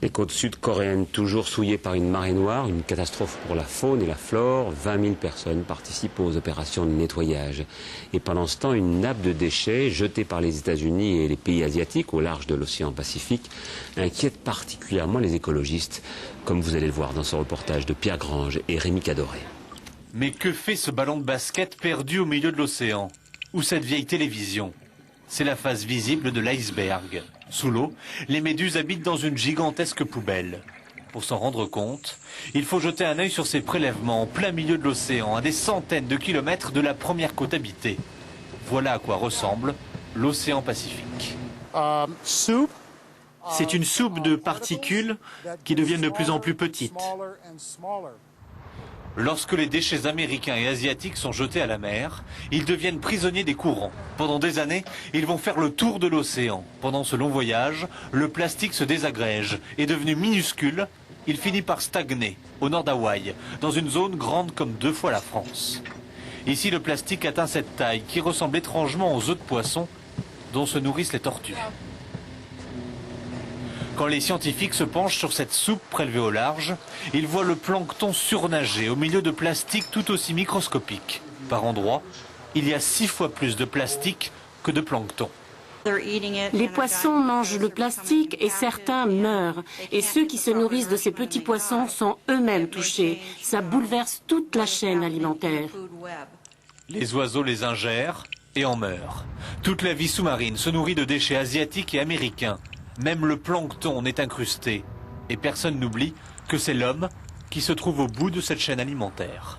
Les côtes sud-coréennes toujours souillées par une marée noire, une catastrophe pour la faune et la flore. 20 000 personnes participent aux opérations de nettoyage. Et pendant ce temps, une nappe de déchets jetée par les États-Unis et les pays asiatiques au large de l'océan Pacifique inquiète particulièrement les écologistes, comme vous allez le voir dans ce reportage de Pierre Grange et Rémi Cadoré. Mais que fait ce ballon de basket perdu au milieu de l'océan? Ou cette vieille télévision? C'est la face visible de l'iceberg. Sous l'eau, les méduses habitent dans une gigantesque poubelle. Pour s'en rendre compte, il faut jeter un œil sur ces prélèvements en plein milieu de l'océan, à des centaines de kilomètres de la première côte habitée. Voilà à quoi ressemble l'océan Pacifique. C'est une soupe de particules qui deviennent de plus en plus petites. Lorsque les déchets américains et asiatiques sont jetés à la mer, ils deviennent prisonniers des courants. Pendant des années, ils vont faire le tour de l'océan. Pendant ce long voyage, le plastique se désagrège et devenu minuscule, il finit par stagner au nord d'Hawaï, dans une zone grande comme 2 fois la France. Ici, le plastique atteint cette taille qui ressemble étrangement aux œufs de poisson dont se nourrissent les tortues. Quand les scientifiques se penchent sur cette soupe prélevée au large, ils voient le plancton surnager au milieu de plastique tout aussi microscopique. Par endroits, il y a 6 fois plus de plastique que de plancton. Les poissons mangent le plastique et certains meurent. Et ceux qui se nourrissent de ces petits poissons sont eux-mêmes touchés. Ça bouleverse toute la chaîne alimentaire. Les oiseaux les ingèrent et en meurent. Toute la vie sous-marine se nourrit de déchets asiatiques et américains. Même le plancton est incrusté. Et personne n'oublie que c'est l'homme qui se trouve au bout de cette chaîne alimentaire.